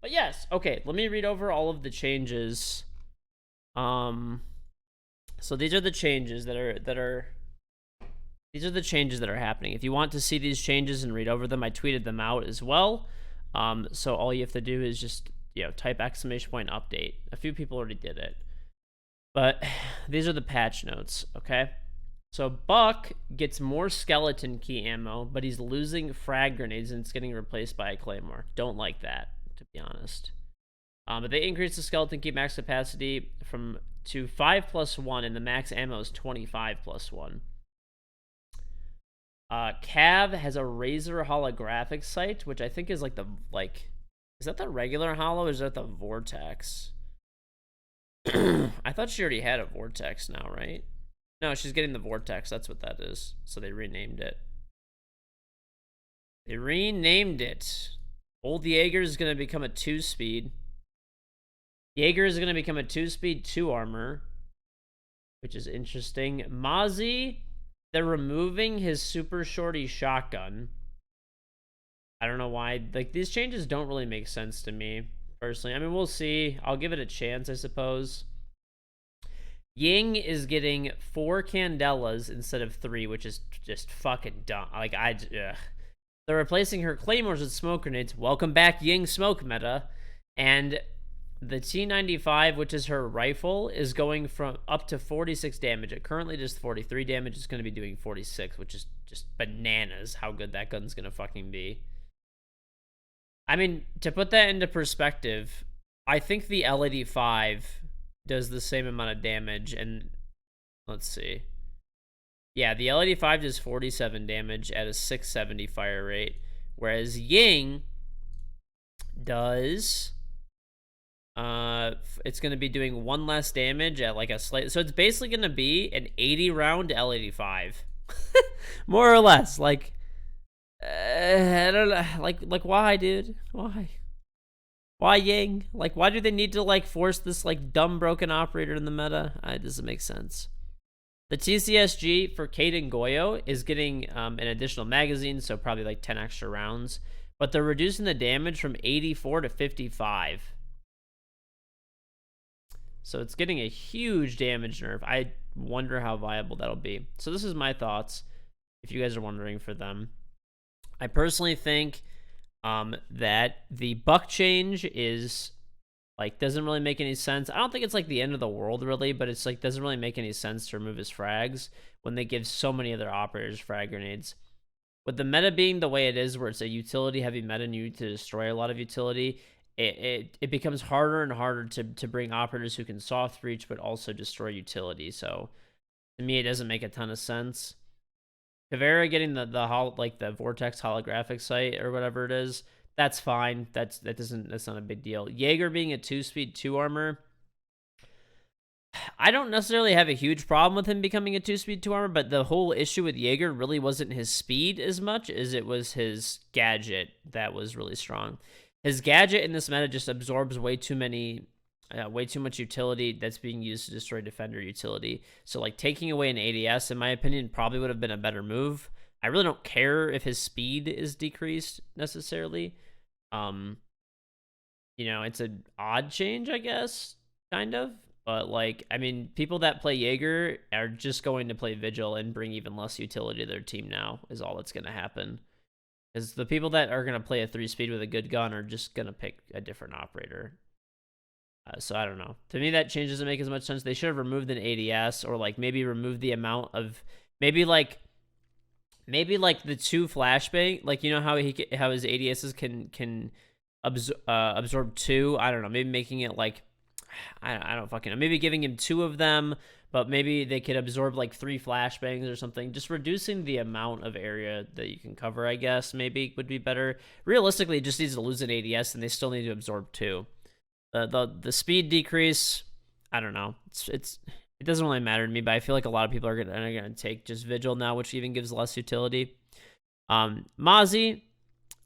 But yes, okay, let me read over all of the changes. So these are the changes these are the changes that are happening. If you want to see these changes and read over them, I tweeted them out as well. So all you have to do is just, type !update. A few people already did it. But these are the patch notes, okay? So Buck gets more skeleton key ammo, but he's losing frag grenades and it's getting replaced by a claymore. Don't like that, to be honest. But they increased the skeleton key max capacity to 5+1, and the max ammo is 25+1. Cav has a Razor holographic sight, which I think is like is that the regular holo or is that the Vortex? I thought she already had a Vortex now, right? No, she's getting the Vortex. That's what that is. So they renamed it. Old Jager is going to become a 2-speed. Jager is going to become a 2-speed, 2 armor, which is interesting. Mozzie, they're removing his super shorty shotgun. I don't know why. Like, these changes don't really make sense to me, personally. I mean, we'll see. I'll give it a chance, I suppose. Ying is getting 4 Candelas instead of 3, which is just fucking dumb. Like, ugh. They're replacing her claymores with smoke grenades. Welcome back, Ying smoke meta. And the T95, which is her rifle, is going from up to 46 damage. It currently just 43 damage. It's going to be doing 46, which is just bananas how good that gun's going to fucking be. I mean, to put that into perspective, I think the L85 does the same amount of damage, and let's see. Yeah, the L85 does 47 damage at a 670 fire rate, whereas Ying does it's going to be doing 1 less damage at like a slight, so it's basically going to be an 80 round L85. More or less. Like I don't know, like why, dude? Why Ying? Like, why do they need to like force this like dumb broken operator in the meta? It doesn't make sense. The TCSG for Kate and Goyo is getting an additional magazine, so probably like 10 extra rounds, but they're reducing the damage from 84 to 55. So it's getting a huge damage nerf. I wonder how viable that'll be. So this is my thoughts, if you guys are wondering for them. I personally think that the Buck change is like doesn't really make any sense. I don't think it's like the end of the world really, but it's like doesn't really make any sense to remove his frags when they give so many other operators frag grenades. With the meta being the way it is, where it's a utility heavy meta and you need to destroy a lot of utility, it becomes harder and harder to bring operators who can soft reach but also destroy utility. So to me, it doesn't make a ton of sense. Caveira getting the Vortex holographic sight or whatever it is, that's fine. That's not a big deal. Jaeger being a 2-speed 2 armor, I don't necessarily have a huge problem with him becoming a 2-speed 2 armor, but the whole issue with Jaeger really wasn't his speed as much as it was his gadget that was really strong. His gadget in this meta just absorbs way too much utility that's being used to destroy defender utility. So like taking away an ADS, in my opinion, probably would have been a better move. I really don't care if his speed is decreased necessarily. It's an odd change, I guess, kind of. But like, I mean, people that play Jaeger are just going to play Vigil and bring even less utility to their team now, is all that's going to happen. Because the people that are going to play a 3-speed with a good gun are just going to pick a different operator. So I don't know. To me, that change doesn't make as much sense. They should have removed an ADS, or like maybe removed the amount of maybe like the 2 flashbang. Like, you know how how his ADSs can absorb 2. I don't know. Maybe making it like I don't fucking know. Maybe giving him 2 of them, but maybe they could absorb like 3 flashbangs or something. Just reducing the amount of area that you can cover, I guess, maybe would be better. Realistically, it just needs to lose an ADS, and they still need to absorb 2. The speed decrease, I don't know. It doesn't really matter to me, but I feel like a lot of people are gonna take just Vigil now, which even gives less utility. Mozzie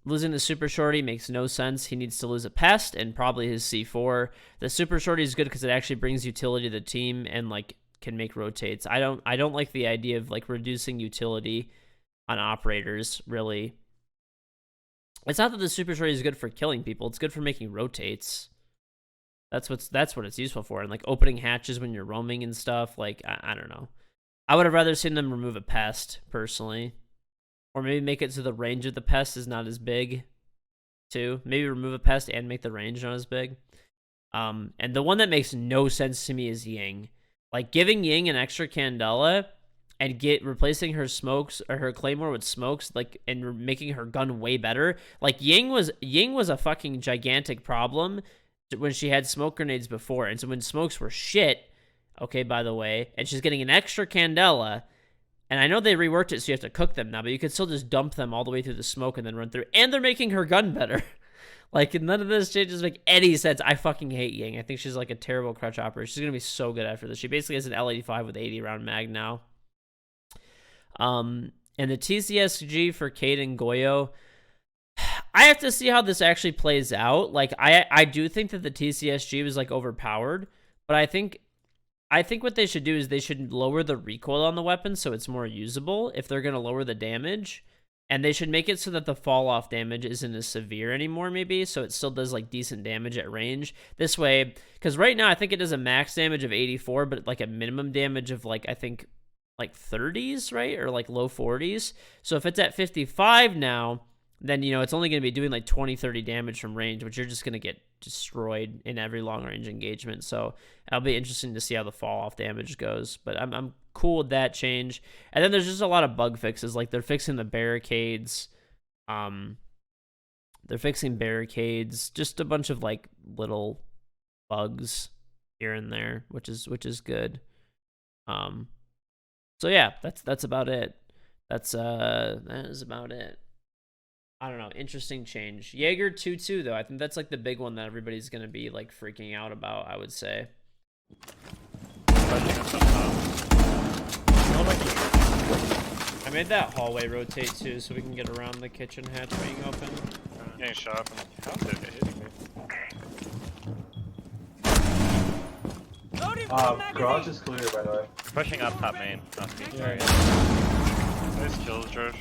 losing the Super Shorty makes no sense. He needs to lose a Pest and probably his C4. The Super Shorty is good because it actually brings utility to the team and like can make rotates. I don't like the idea of like reducing utility on operators, really. It's not that the super shorty is good for killing people. It's good for making rotates. That's what it's useful for. And like opening hatches when you're roaming and stuff. Like, I don't know. I would have rather seen them remove a pest, personally. Or maybe make it so the range of the pest is not as big, too. Maybe remove a pest and make the range not as big. And the one that makes no sense to me is Ying. Like, giving Ying an extra Candela and replacing her smokes or her claymore with smokes, like, and making her gun way better. Like, Ying was a fucking gigantic problem when she had smoke grenades before. And so when smokes were shit, okay, by the way, and she's getting an extra Candela, and I know they reworked it so you have to cook them now, but you could still just dump them all the way through the smoke and then run through. And they're making her gun better. Like, none of this changes make any sense. I fucking hate Ying. I think she's like a terrible crutch operator. She's going to be so good after this. She basically has an L85 with 80 round mag now. And the TCSG for Cade and Goyo, I have to see how this actually plays out. Like, I do think that the TCSG was like overpowered, but I think what they should do is they should lower the recoil on the weapon so it's more usable if they're going to lower the damage. And they should make it so that the fall off damage isn't as severe anymore, maybe, so it still does like decent damage at range. This way, because right now I think it does a max damage of 84, but like a minimum damage of like, I think like 30s, right? Or like low 40s. So if it's at 55 now, then, you know, it's only going to be doing like 20, 30 damage from range, which you're just going to get destroyed in every long range engagement. So it'll be interesting to see how the fall off damage goes, but I'm cool with that change. And then there's just a lot of bug fixes, like they're fixing the barricades. They're fixing barricades, just a bunch of like little bugs here and there, which is good. So yeah, that's about it. That is about it. I don't know, interesting change. Jager 2-2 though, I think that's like the big one that everybody's gonna be like freaking out about, I would say. I made that hallway rotate too, so we can get around the kitchen hatch being open. Getting shot from the house is hitting me. Garage is clear, by the way. Pushing up top main. Nice kills, George.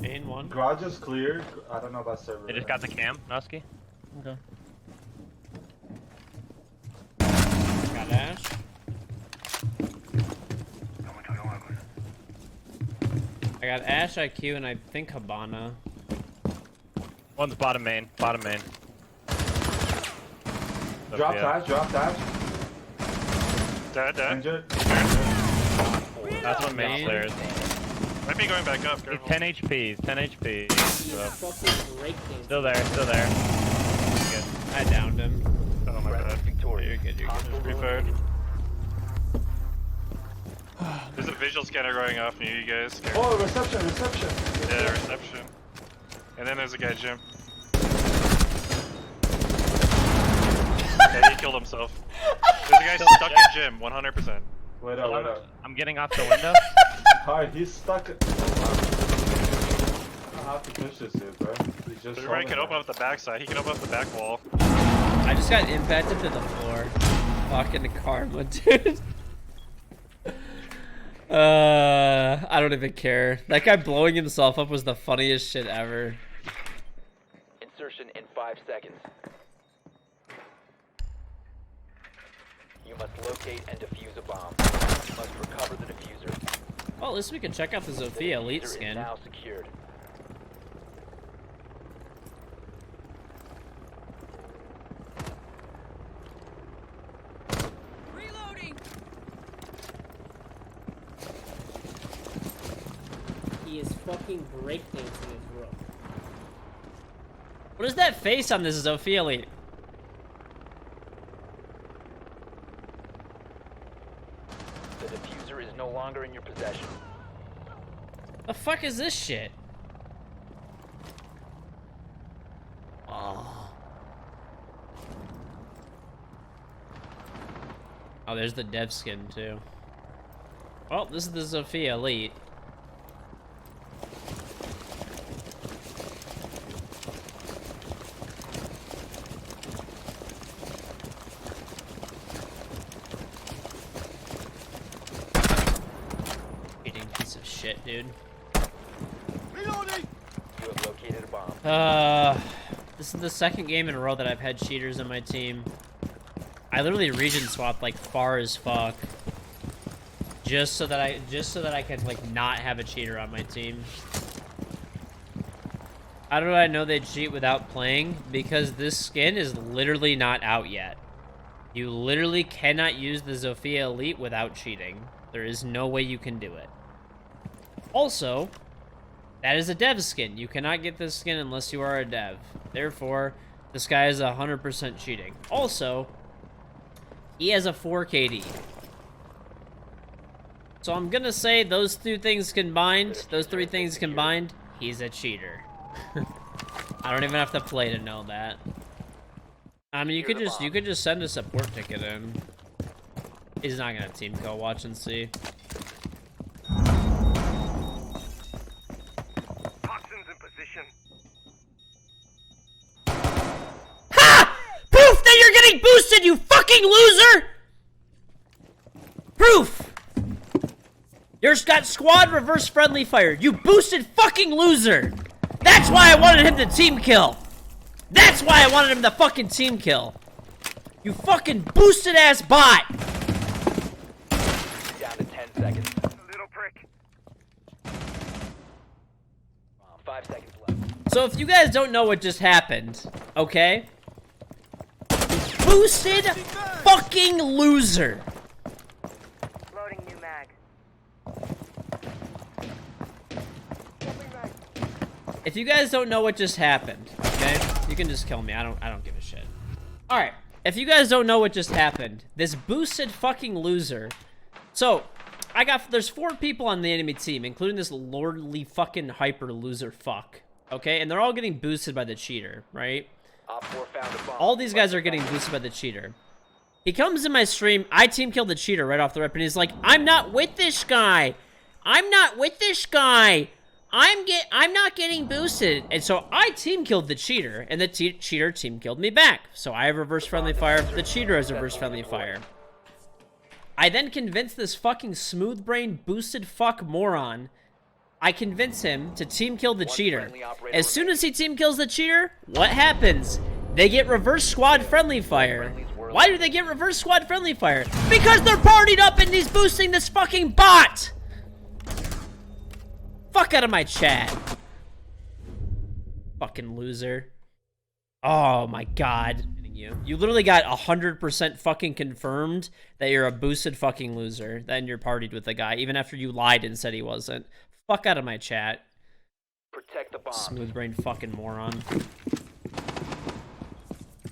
Main one. Garage is clear. I don't know about server. They just got the cam, Noski. Okay. Got Ash. I got Ash, IQ, and I think Habana. One's bottom main. Bottom main. Drop dash, drop dash. Dead. Injured. That's one main stairs. Might be going back up. He's Careful. 10 HP, he's 10 HP. Still there. Good. I downed him. Oh my bad. You're good. Just refired. There's a visual scanner going off near you guys. Careful. Oh, reception. Yeah, reception. And then there's a guy, Jim. Yeah, he killed himself. There's a guy stuck in Jim, 100%. Wait up. I'm getting off the window. Hi, he's stuck. I have to push this dude, bro. He's just. Everybody can open up the backside. He can open up the back wall. I just got impacted to the floor. Fucking karma, dude. I don't even care. That guy blowing himself up was the funniest shit ever. Insertion in 5 seconds. You must locate and defuse a bomb. You must recover the diffuser. Well, at least we can check out the Zofia Elite Diffuser is skin. now secured. Reloading. He is fucking breakdancing his room. What is that face on this Zofia Elite? The diffuser is no longer in your possession. The fuck is this shit? Oh. Oh, there's the dev skin too. Well, this is the Zofia Elite. Eating piece of shit, dude. You have located a bomb. This is the second game in a row that I've had cheaters on my team. I literally region swapped like far as fuck. Just so that I could like not have a cheater on my team. How do I know they cheat without playing? Because this skin is literally not out yet. You literally cannot use the Zofia Elite without cheating. There is no way you can do it. Also, that is a dev skin. You cannot get this skin unless you are a dev. Therefore, this guy is 100% cheating. Also, he has a 4 KD. So I'm gonna say those three things combined, he's a cheater. I don't even have to play to know that. I mean, you could just send a support ticket in. He's not gonna team kill. Watch and see. Toxins in position. Ha! Proof that you're getting boosted, you fucking loser! Proof! You've got squad reverse friendly fire. You boosted fucking loser! That's why I wanted him to team kill! That's why I wanted him to fucking team kill! You fucking boosted ass bot! Down to 10 seconds. Little prick. 5 seconds left. So if you guys don't know what just happened, okay? Boosted fucking loser! Loading new mag. If you guys don't know what just happened, okay? You can just kill me. I don't give a shit. Alright. If you guys don't know what just happened, this boosted fucking loser. So, there's 4 people on the enemy team, including this lordly fucking hyper loser fuck. Okay? And they're all getting boosted by the cheater, right? Op 4 found a bomb. All these guys are getting boosted by the cheater. He comes in my stream, I team killed the cheater right off the rip, and he's like, I'm not with this guy. I'm not with this guy. I'm not getting boosted. And so I team killed the cheater, and the cheater team killed me back. So I have reverse friendly fire, the cheater has reverse friendly fire. I then convince this fucking smooth brain boosted fuck moron. I convince him to team kill the cheater. As soon as he team kills the cheater, what happens? They get reverse squad friendly fire. Why do they get reverse squad friendly fire? Because they're partied up and he's boosting this fucking bot! Fuck out of my chat. Fucking loser. Oh my god. You literally got 100% fucking confirmed that you're a boosted fucking loser. Then you're partied with the guy, even after you lied and said he wasn't. Fuck out of my chat. Protect the bomb. Smooth brain fucking moron.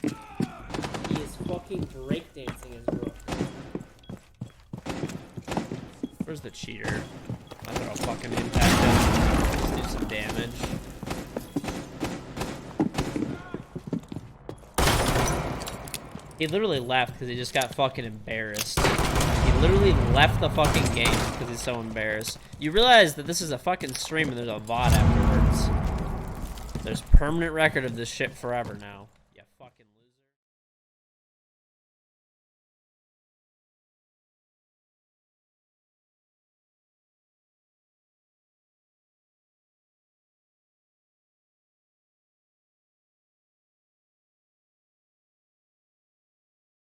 He is fucking breakdancing his rook. Where's the cheater? I thought I'll fucking impact him. Let's do some damage. He literally left because he just got fucking embarrassed. He literally left the fucking game because he's so embarrassed. You realize that this is a fucking stream and there's a VOD afterwards. There's permanent record of this shit forever now.